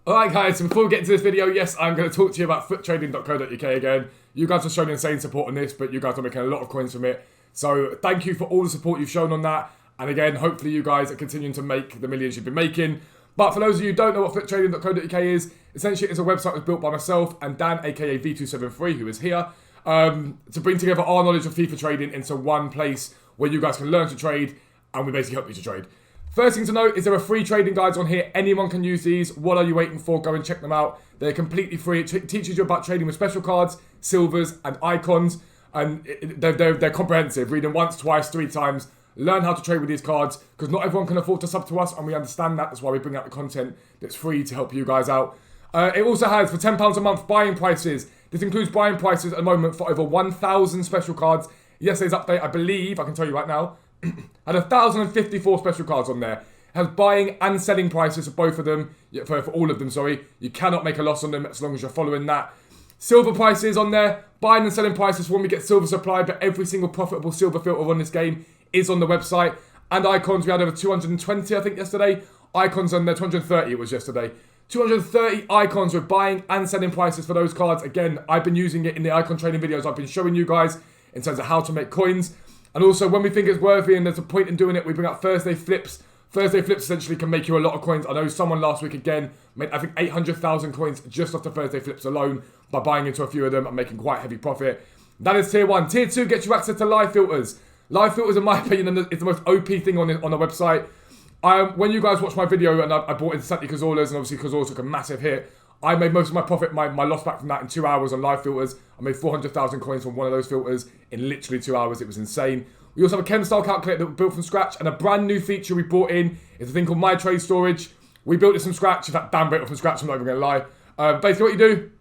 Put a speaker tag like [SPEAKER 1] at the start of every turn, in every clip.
[SPEAKER 1] Alright guys, so before we get into this video, yes, I'm going to talk to you about foottrading.co.uk again. You guys have shown insane support on this, but you guys are making a lot of coins from it. So thank you for all the support you've shown on that. And again, hopefully you guys are continuing to make the millions you've been making. But for those of you who don't know what foottrading.co.uk is, essentially it's a website that was built by myself and Dan, aka V273, who is here, to bring together our knowledge of FIFA trading into one place where you guys can learn to trade, and we basically help you to trade. First thing to note is there are free trading guides on here. Anyone can use these. What are you waiting for? Go and check them out. They're completely free. It teaches you about trading with special cards, silvers, and icons. And they're comprehensive. Read them once, twice, 3 times. Learn how to trade with these cards, because not everyone can afford to sub to us, and we understand that. That's why we bring out the content that's free to help you guys out. It also has, for £10 a month, buying prices. This includes buying prices at the moment for over 1,000 special cards. Yesterday's update, I believe, I can tell you right now, had 1,054 special cards on there. It has buying and selling prices for both of them, for all of them, sorry. You cannot make a loss on them as long as you're following that. Silver prices on there, buying and selling prices for when we get silver supply, but every single profitable silver filter on this game is on the website. And icons, we had over 220, I think, yesterday. Icons on there, 230 it was yesterday. 230 icons with buying and selling prices for those cards. Again, I've been using it in the icon trading videos I've been showing you guys in terms of how to make coins. And also, when we think it's worthy and there's a point in doing it, we bring up Thursday flips. Thursday flips essentially can make you a lot of coins. I know someone last week, again, made, I think, 800,000 coins just off the Thursday flips alone by buying into a few of them and making quite heavy profit. That is tier 1. Tier 2 gets you access to live filters. Live filters, in my opinion, is the most OP thing on the website. When you guys watched my video and I bought into Santi Cazorla's, and obviously Cazorla took a massive hit, I made most of my profit, my loss back from that in 2 hours on live filters. I made 400,000 coins from one of those filters in literally 2 hours. It was insane. We also have a chem style calculator that we built from scratch, and a brand new feature we brought in is a thing called My Trade Storage. We built this from scratch. In fact, Dan built it from scratch, I'm not even going to lie. Basically what you do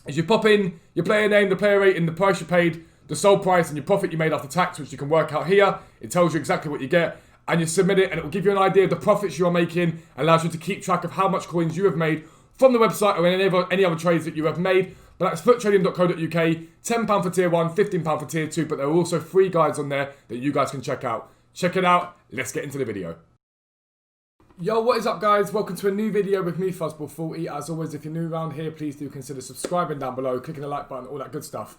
[SPEAKER 1] is you pop in your player name, the player rating, the price you paid, the sold price, and your profit you made after tax, which you can work out here. It tells you exactly what you get, and you submit it, and it will give you an idea of the profits you are making, and allows you to keep track of how much coins you have made from the website or any other trades that you have made. But that's foottrading.co.uk, £10 for tier 1, £15 for tier 2, but there are also free guides on there that you guys can check out. Check it out, let's get into the video. Yo, what is up guys? Welcome to a new video with me, Fuzzball40. As always, if you're new around here, please do consider subscribing down below, clicking the like button, all that good stuff.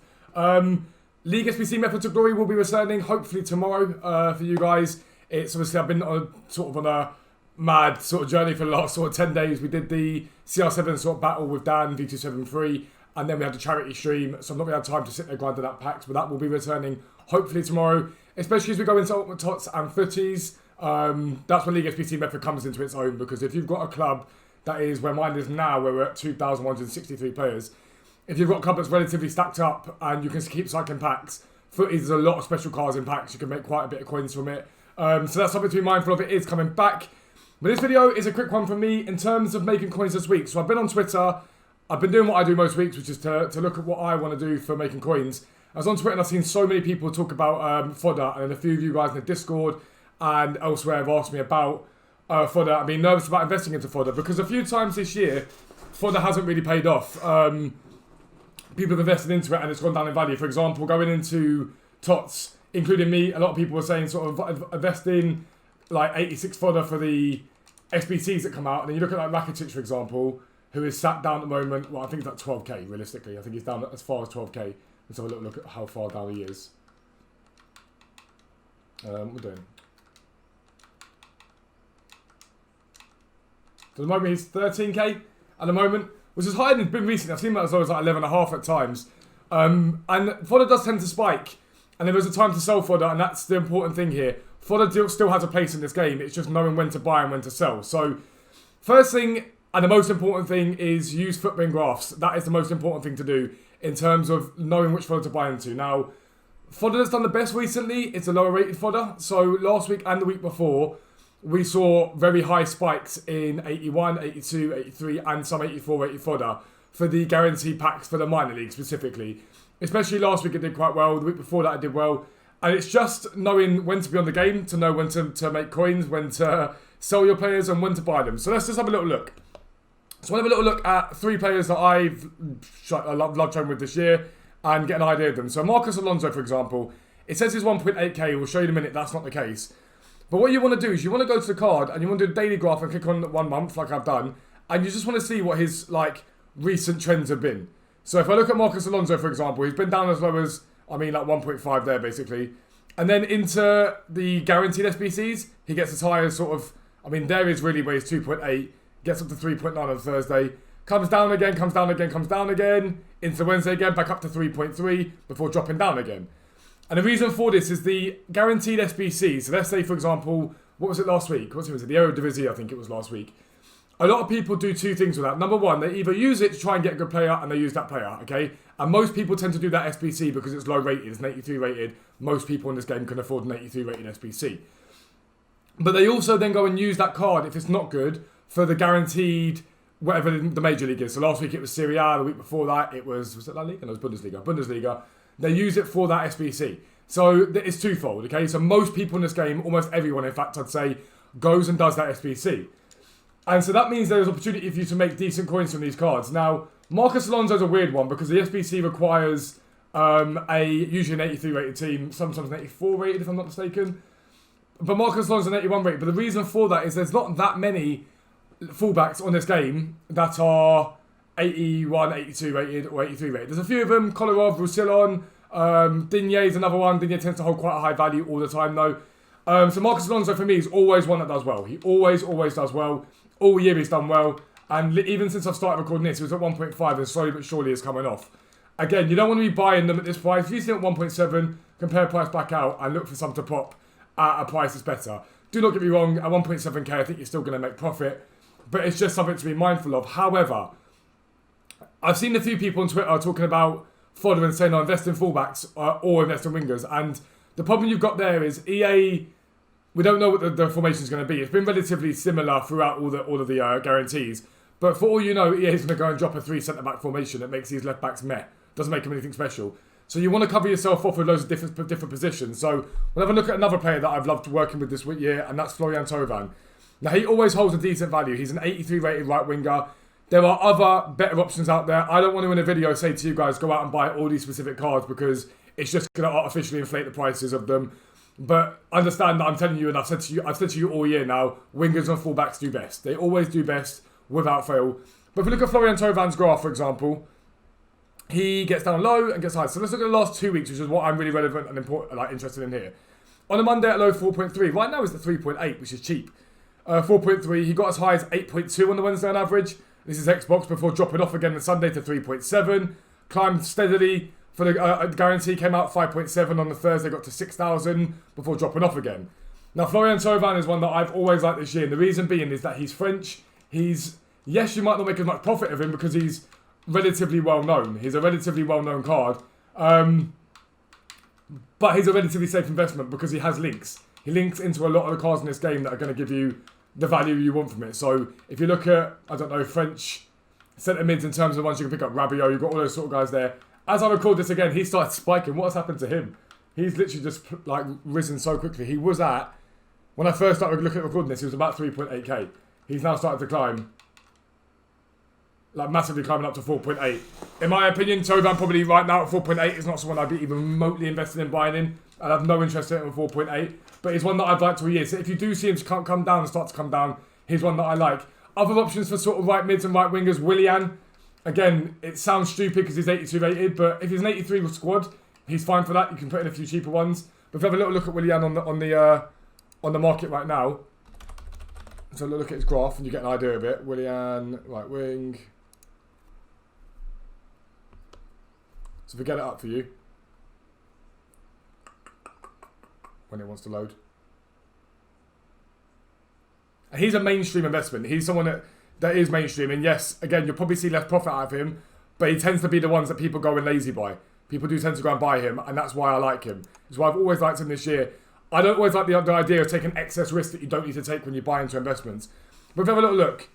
[SPEAKER 1] League SBC Method to Glory will be returning, hopefully tomorrow, for you guys. It's obviously, I've been on a mad sort of journey for the last 10 days. We did the CR7 battle with Dan, V273, and then we had the charity stream, so I'm not going to have time to sit there grinding out packs, but that will be returning hopefully tomorrow, especially as we go into Ultimate TOTS and Footies. That's when League SBC Method comes into its own, because if you've got a club that is where mine is now, where we're at 2,163 players, if you've got a club that's relatively stacked up and you can keep cycling packs, Footies, there's a lot of special cards in packs, you can make quite a bit of coins from it. So that's something to be mindful of. It is coming back. But this video is a quick one from me in terms of making coins this week. So I've been on Twitter. I've been doing what I do most weeks, which is to look at what I want to do for making coins. I was on Twitter and I've seen so many people talk about Fodder, and a few of you guys in the Discord and elsewhere have asked me about Fodder. I've been nervous about investing into Fodder because a few times this year, Fodder hasn't really paid off. People have invested into it and it's gone down in value. For example, going into TOTS, including me, a lot of people were saying sort of investing like 86 Fodder for the SBCs that come out. And then you look at like Rakitic, for example, who is sat down at the moment. Well, I think it's like 12k, realistically. I think he's down as far as 12k. Let's have a look at how far down he is. What we're doing. So at the moment, he's 13k at the moment, which is higher than it's been recently. I've seen that as low as like 11.5 at times. And Fodder does tend to spike. And there is a time to sell Fodder, and that's the important thing here. Fodder still has a place in this game. It's just knowing when to buy and when to sell. So, first thing, and the most important thing, is use footprint graphs. That is the most important thing to do in terms of knowing which Fodder to buy into. Now, Fodder that's done the best recently, it's a lower rated Fodder. So, last week and the week before, we saw very high spikes in 81, 82, 83, and some 84 rated Fodder for the guaranteed packs for the minor league specifically. Especially last week it did quite well, the week before that it did well. And it's just knowing when to be on the game, to know when to make coins, when to sell your players and when to buy them. So let's just have a little look. So we'll have a little look at 3 players that I love trading with this year and get an idea of them. So Marcus Alonso, for example, it says he's 1.8k, we'll show you in a minute, that's not the case. But what you want to do is you want to go to the card and you want to do the daily graph and click on 1 month like I've done. and you just want to see what his like recent trends have been. So if I look at Marcus Alonso, for example, he's been down as low as, I mean, like 1.5 there, basically. And then into the guaranteed SBCs, he gets as high as sort of, I mean, there is really where he's 2.8, gets up to 3.9 on Thursday, comes down again, comes down again, comes down again, into Wednesday again, back up to 3.3 before dropping down again. And the reason for this is the guaranteed SBC. So let's say, for example, what was it last week? What was it? The Eredivisie, I think it was last week. A lot of people do two things with that. Number one, they either use it to try and get a good player and they use that player, okay? And most people tend to do that SBC because it's low rated, it's an 83 rated. Most people in this game can afford an 83 rated SBC. But they also then go and use that card, if it's not good, for the guaranteed, whatever the major league is. So last week it was Serie A, the week before that it was it La Liga? No, it was Bundesliga. Bundesliga. They use it for that SBC. So it's twofold, okay? So most people in this game, almost everyone in fact I'd say, goes and does that SBC. And so that means there's opportunity for you to make decent coins from these cards. Now, Marcus Alonso's a weird one because the SBC requires usually an 83 rated team, sometimes an 84 rated if I'm not mistaken. But Marcus Alonso's an 81 rated. But the reason for that is there's not that many fullbacks on this game that are 81, 82 rated or 83 rated. There's a few of them, Kolarov, Roussillon, Digne's another one. Digne tends to hold quite a high value all the time though. So Marcus Alonso for me is always one that does well. He always does well. All year he's done well. And even since I've started recording this, he was at 1.5 and slowly but surely is coming off. Again, you don't want to be buying them at this price. If you see them at 1.7, compare price back out and look for some to pop at a price that's better. Do not get me wrong, at 1.7k I think you're still going to make profit. But it's just something to be mindful of. However, I've seen a few people on Twitter talking about Fodder and saying, invest in fullbacks or invest in wingers. And the problem you've got there is EA, we don't know what the formation is going to be. It's been relatively similar throughout all of the guarantees. But for all you know, EA is going to go and drop a 3 centre-back formation that makes these left-backs meh. Doesn't make them anything special. So you want to cover yourself off with loads of different positions. So we'll have a look at another player that I've loved working with this year, and that's Florian Thauvin. Now, he always holds a decent value. He's an 83 rated right winger. There are other better options out there. I don't want to in a video say to you guys, go out and buy all these specific cards because it's just going to artificially inflate the prices of them. But understand that I'm telling you, and I've said to you all year now, wingers and fullbacks do best. They always do best without fail. But if we look at Florian Thauvin's graph, for example, he gets down low and gets high. So let's look at the last 2 weeks, which is what I'm really relevant and important, interested in here. On a Monday at low 4.3. Right now it's at 3.8, which is cheap. 4.3. He got as high as 8.2 on the Wednesday on average. This is Xbox before dropping off again on Sunday to 3.7. Climbed steadily for the guarantee. Came out 5.7 on the Thursday. Got to 6,000 before dropping off again. Now Florian Thauvin is one that I've always liked this year. And the reason being is that he's French. Yes, you might not make as much profit of him because he's relatively well known. He's a relatively well known card. But he's a relatively safe investment because he has links. He links into a lot of the cards in this game that are going to give you the value you want from it. So if you look at, I don't know, French centre mids in terms of ones you can pick up, Rabiot, you've got all those sort of guys there. As I record this again, he started spiking. What has happened to him? He's literally just risen so quickly. He was at, when I first started looking at recording this, he was about 3.8k. He's now started to climb, massively climbing up to 4.8. In my opinion, Thauvin probably right now at 4.8 is not someone I'd be even remotely invested in buying in. I'd have no interest in it at 4.8. But he's one that I'd like to year. So if you do see him come down and start to come down, he's one that I like. Other options for sort of right mids and right wingers, Willian. Again, it sounds stupid because he's 82 rated, but if he's an 83 squad, he's fine for that. You can put in a few cheaper ones. But if you have a little look at Willian on the market right now, so look at his graph and you get an idea of it. Willian, right wing. So if we get it up for you, when it wants to load. And he's a mainstream investment. He's someone that is mainstream. And yes, again, you'll probably see less profit out of him, but he tends to be the ones that people go and lazy buy. People do tend to go and buy him, and that's why I like him. That's why I've always liked him this year. I don't always like the idea of taking excess risk that you don't need to take when you buy into investments. But if you have a little look,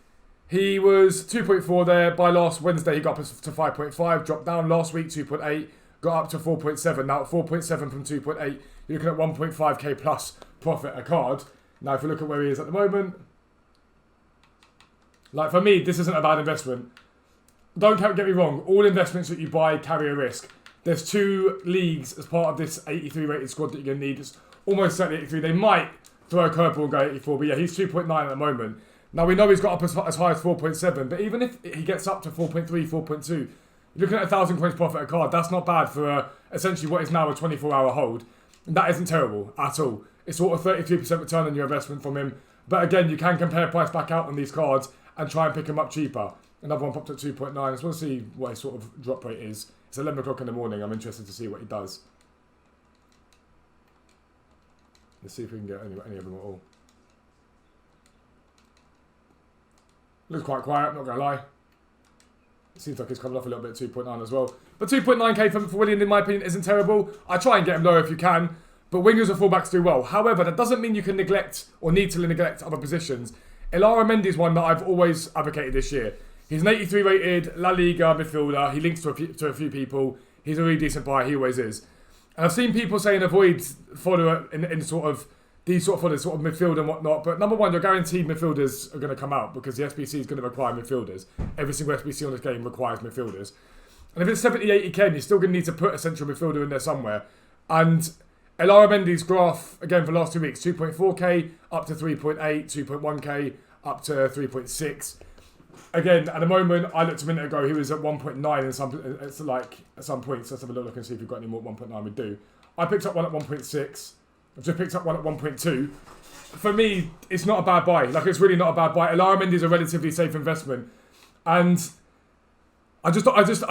[SPEAKER 1] he was 2.4 there. By last Wednesday, he got up to 5.5, dropped down last week, 2.8, got up to 4.7. Now at 4.7 from 2.8, you're looking at 1.5k plus profit a card. Now, if you look at where he is at the moment, for me, this isn't a bad investment. Don't get me wrong. All investments that you buy carry a risk. There's 2 leagues as part of this 83 rated squad that you're going to need. It's almost certainly 83. They might throw a curveball and go 84, but yeah, he's 2.9 at the moment. Now, we know he's got up as high as 4.7, but even if he gets up to 4.3, 4.2, you're looking at 1,000 coins profit a card. That's not bad for essentially what is now a 24-hour hold. And that isn't terrible at all. It's sort of 33% return on your investment from him. But again, you can compare price back out on these cards and try and pick them up cheaper. Another one popped at 2.9. I just want to see what his sort of drop rate is. It's 11 o'clock in the morning. I'm interested to see what he does. Let's see if we can get any of them at all. Looks quite quiet, not going to lie. It seems like it's coming off a little bit, 2.9 as well. But 2.9k for Willian, in my opinion, isn't terrible. I try and get him lower if you can. But wingers and fullbacks do well. However, that doesn't mean you can neglect or need to neglect other positions. Elara Mendy's one that I've always advocated this year. He's an 83 rated La Liga midfielder. He links to a few people. He's a really decent buy. He always is. And I've seen people saying avoid Fodder in sort of these sort of midfield and whatnot. But number one, you're guaranteed midfielders are going to come out because the SBC is going to require midfielders. Every single SBC on this game requires midfielders. And if it's 70, 80k, you're still going to need to put a central midfielder in there somewhere. And Elara Mendy's graph, again, for the last 2 weeks, 2.4k, up to 3.8, 2.1k, up to 3.6. Again, at the moment, I looked a minute ago, he was at 1.9 at some points. Let's have a look and see if we've got any more 1.9 we do. I picked up one at 1.6. I've just picked up one at 1.2. For me, it's not a bad buy. Like, it's really not a bad buy. Elara Mendy is a relatively safe investment. And I've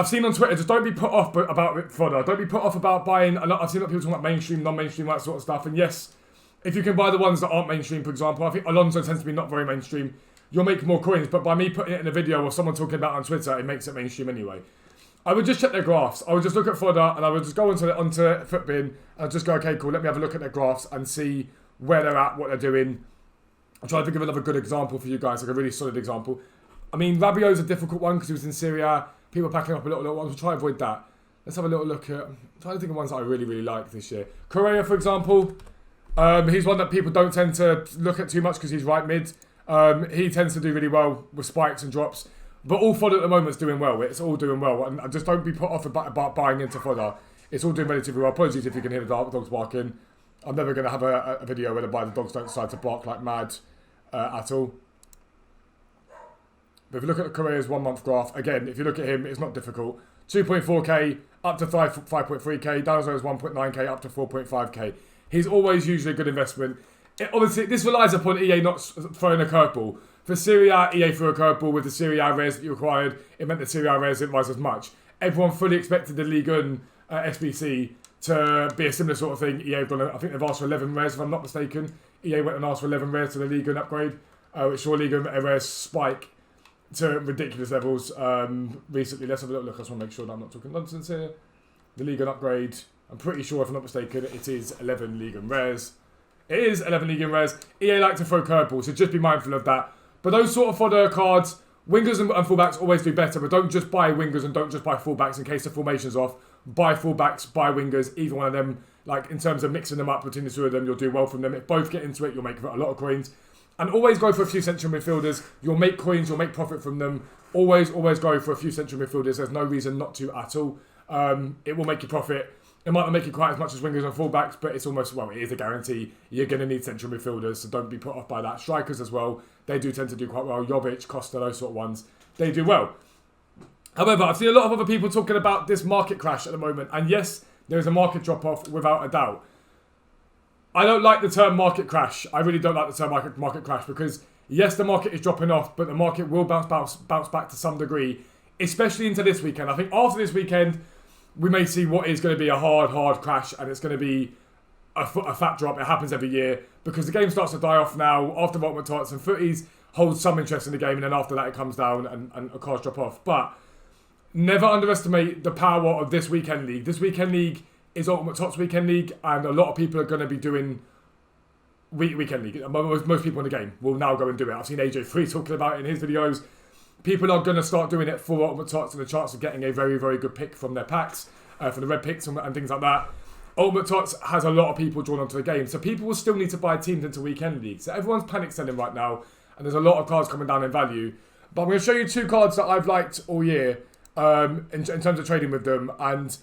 [SPEAKER 1] seen on Twitter, just don't be put off about Fodder. Don't be put off about buying. I've seen a lot of people talking about mainstream, non-mainstream, that sort of stuff. And yes, if you can buy the ones that aren't mainstream, for example, I think Alonso tends to be not very mainstream. You'll make more coins, but by me putting it in a video or someone talking about it on Twitter, it makes it mainstream anyway. I would just check their graphs. I would just look at Fodder and I would just go onto Footbin and I'd just go, okay, cool, let me have a look at their graphs and see where they're at, what they're doing. I'm trying to think of another good example for you guys, like a really solid example. I mean, Rabiot's a difficult one because he was in Syria. People packing up a little ones. We'll try to avoid that. Let's have a little look at... I'm trying to think of ones that I really, really like this year. Correa, for example. He's one that people don't tend to look at too much because he's right mid. He tends to do really well with spikes and drops. But all Fodder at the moment is doing well. It's all doing well. And just don't be put off about buying into Fodder. It's all doing relatively well. Apologies if you can hear the dogs barking. I'm never going to have a video whereby the dogs don't decide to bark like mad at all. But if you look at Correa's 1 month graph, again, if you look at him, it's not difficult. 2.4k up to 5.3k, down as low as 1.9k up to 4.5k. He's always usually a good investment. Obviously, this relies upon EA not throwing a curveball. For Serie A, EA threw a curveball with the Serie A rares that you required. It meant the Serie A rares didn't rise as much. Everyone fully expected the Ligue 1 SBC to be a similar sort of thing. EA have done, I think they've asked for 11 rares, if I'm not mistaken. EA went and asked for 11 rares to the Ligue 1 upgrade, which saw Ligue 1 rares spike to ridiculous levels recently. Let's have a little look. I just want to make sure that I'm not talking nonsense here. The Ligue 1 upgrade, I'm pretty sure, if I'm not mistaken, it is 11 Ligue 1 rares. It is 11 Ligue 1 rares. EA like to throw curveballs, so just be mindful of that. But those sort of Fodder cards, wingers and fullbacks always do better, but don't just buy wingers and don't just buy fullbacks in case the formation's off. Buy fullbacks, buy wingers, either one of them. Like, in terms of mixing them up between the two of them, you'll do well from them. If both get into it, you'll make a lot of coins. And always go for a few central midfielders. You'll make coins, you'll make profit from them. Always go for a few central midfielders. There's no reason not to at all. It will make you profit. It might not make you quite as much as wingers and fullbacks, but it's almost, well, it is a guarantee. You're going to need central midfielders, so don't be put off by that. Strikers as well, they do tend to do quite well. Jovic, Costa, those sort of ones, they do well. However, I've seen a lot of other people talking about this market crash at the moment. And yes, there is a market drop-off without a doubt. I don't like the term market crash. I really don't like the term market crash because, yes, the market is dropping off, but the market will bounce back to some degree, especially into this weekend. I think after this weekend, we may see what is going to be a hard crash, and it's going to be a fat drop. It happens every year because the game starts to die off now after Ultimate TOTS, and footies hold some interest in the game, and then after that it comes down and cards drop off. But never underestimate the power of this weekend league. This weekend league is Ultimate TOTS weekend league, and a lot of people are going to be doing weekend league. Most people in the game will now go and do it. I've seen AJ3 talking about it in his videos. People are going to start doing it for Ultimate TOTS and the chance of getting a very, very good pick from their packs, for the red picks and things like that. Ultimate TOTS has a lot of people drawn onto the game, so people will still need to buy teams into weekend leagues. So everyone's panic selling right now, and there's a lot of cards coming down in value. But I'm going to show you two cards that I've liked all year in terms of trading with them. And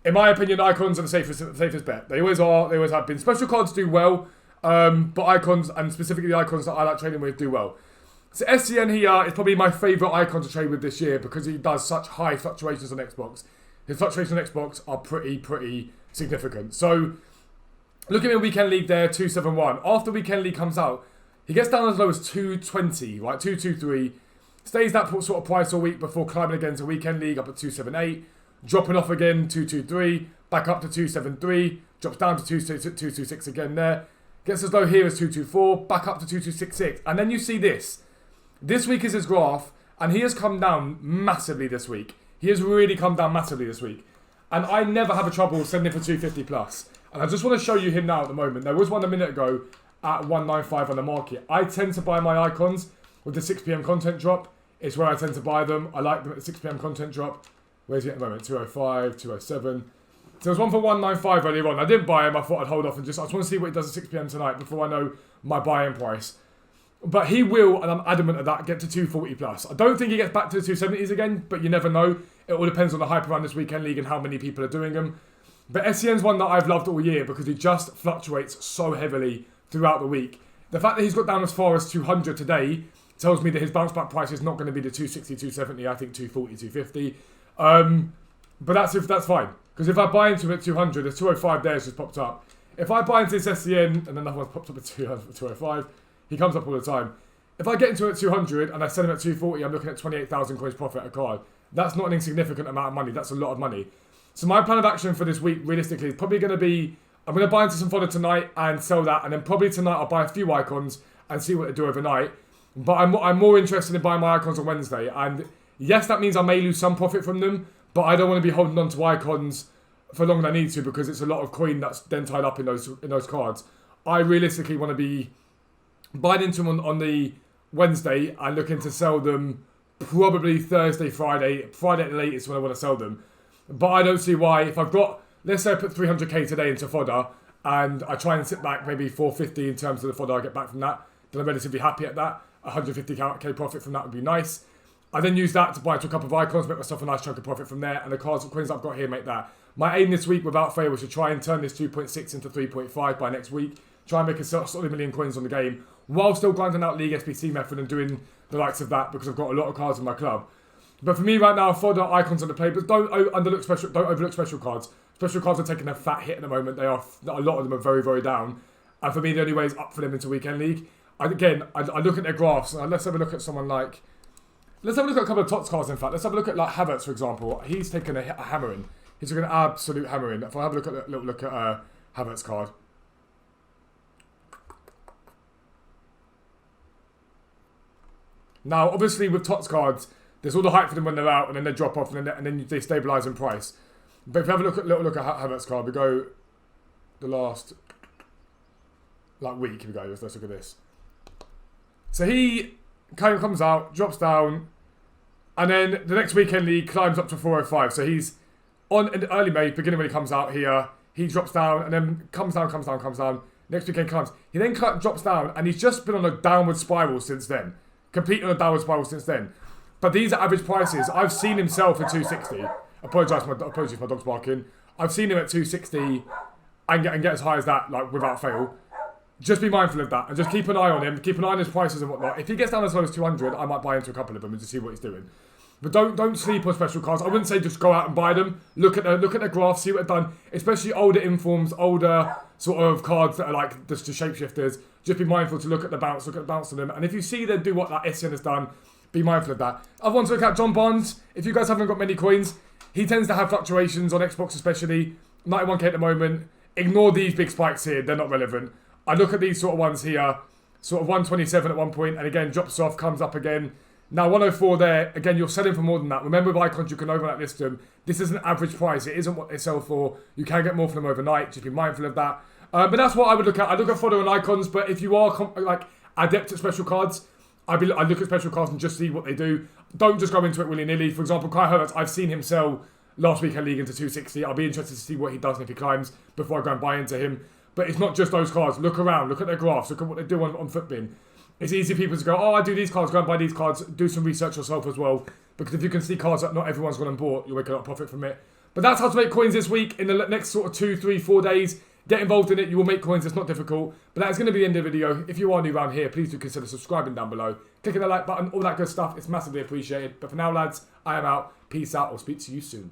[SPEAKER 1] in my opinion, icons are the safest bet. They always are. They always have been. Special cards do well, but icons, and specifically the icons that I like trading with, do well. So SCN here is probably my favourite icon to trade with this year because he does such high fluctuations on Xbox. His fluctuations on Xbox are pretty significant. So, looking at Weekend League there, 271. After Weekend League comes out, he gets down as low as 220, right? 223. Stays that sort of price all week before climbing again to Weekend League up at 278. Dropping off again, 223. Back up to 273. Drops down to 226 again there. Gets as low here as 224. Back up to 2266. And then you see this. This week is his graph. And he has come down massively this week. He has really come down massively this week. And I never have a trouble sending for 250 plus. And I just want to show you him now at the moment. There was one a minute ago at 195 on the market. I tend to buy my icons with the 6 PM content drop. It's where I tend to buy them. I like them at the 6 PM content drop. Where's he at the moment? 205, 207. So there's one for 195 earlier on. I didn't buy him. I thought I'd hold off and I just want to see what he does at 6 PM tonight before I know my buy-in price. But he will, and I'm adamant of that, get to 240 plus. I don't think he gets back to the 270s again, but you never know. It all depends on the hype around this Weekend League and how many people are doing them. But SCN's one that I've loved all year because he just fluctuates so heavily throughout the week. The fact that he's got down as far as 200 today tells me that his bounce back price is not going to be the 260, 270, I think 240, 250. But that's fine. Because if I buy into it at 200, there's 205 there, it's just popped up. If I buy into this SCN, and another one's popped up at 205, he comes up all the time. If I get into it at 200 and I sell him at 240, I'm looking at 28,000 coins profit a card. That's not an insignificant amount of money. That's a lot of money. So my plan of action for this week, realistically, is probably going to be, I'm going to buy into some fodder tonight and sell that. And then probably tonight I'll buy a few icons and see what they do overnight. But I'm more interested in buying my icons on Wednesday. And yes, that means I may lose some profit from them. But I don't want to be holding on to icons for longer than I need to because it's a lot of coin that's then tied up in those cards. I realistically want to be buying into them on the Wednesday and looking to sell them probably Thursday, Friday at the latest when I want to sell them. But I don't see why, if I've got, let's say I put 300k today into fodder and I try and sit back maybe 450 in terms of the fodder I get back from that, then I'm relatively happy at that. 150k profit from that would be nice. I then use that to buy into a couple of icons, make myself a nice chunk of profit from there, and the cards and coins I've got here make that. My aim this week, without fail, was to try and turn this 2.6 into 3.5 by next week. Try and make a solid million coins on the game, while still grinding out League SBC method and doing the likes of that, because I've got a lot of cards in my club. But for me right now, fodder, icons on the play, but don't overlook special cards. Special cards are taking a fat hit at the moment. A lot of them are very down. And for me, the only way is up for them into Weekend League. I look at their graphs, and let's have a look at someone like... Let's have a look at a couple of TOTS cards, in fact. Let's have a look at like Havertz, for example. He's taken a hammering. He's taken an absolute hammering. If I have a look at Havertz card. Now, obviously, with TOTS cards, there's all the hype for them when they're out, and then they drop off, and then they stabilise in price. But if you have a little look at Havertz card, we go the last week. Here we go. Let's look at this. So he kind of comes out, drops down, and then the next Weekend League climbs up to 405. So he's on in early May, beginning when he comes out here. He drops down and then comes down. Next weekend climbs. He then drops down, and he's just been on a downward spiral since then. Completely on a downward spiral since then. But these are average prices. I've seen him sell for 260. Apologies, my dog's barking. I've seen him at 260 and get as high as that, like without fail. Just be mindful of that and just keep an eye on him. Keep an eye on his prices and whatnot. If he gets down as low as 200, I might buy into a couple of them and just see what he's doing. But don't sleep on special cards. I wouldn't say just go out and buy them. Look at their graphs, see what they've done. Especially older informs, older sort of cards that are like just the shapeshifters. Just be mindful to look at the bounce on them. And if you see them do what that SCN has done, be mindful of that. Other ones to look at, John Barnes. If you guys haven't got many coins, he tends to have fluctuations on Xbox especially. 91k at the moment. Ignore these big spikes here, they're not relevant. I look at these sort of ones here, sort of 127 at one point, and again drops off, comes up again. Now 104 there, again you're selling for more than that. Remember with icons you can overnight list them. This is an average price, it isn't what they sell for. You can get more for them overnight, just be mindful of that. But that's what I would look at. I look at fodder and icons, but if you are adept at special cards, I look at special cards and just see what they do. Don't just go into it willy-nilly. For example, Kai Havertz, I've seen him sell last weekend league into 260. I'll be interested to see what he does and if he climbs before I go and buy into him. But it's not just those cards. Look around. Look at their graphs. Look at what they do on Footbin. It's easy for people to go, oh, I do these cards. Go and buy these cards. Do some research yourself as well. Because if you can see cards that not everyone's gone and bought, you'll make a lot of profit from it. But that's how to make coins this week. In the next sort of 2, 3, 4 days, Get involved in it. You will make coins. It's not difficult. But that is going to be the end of the video. If you are new around here, please do consider subscribing down below. Clicking the like button, all that good stuff. It's massively appreciated. But for now, lads, I am out. Peace out. I'll speak to you soon.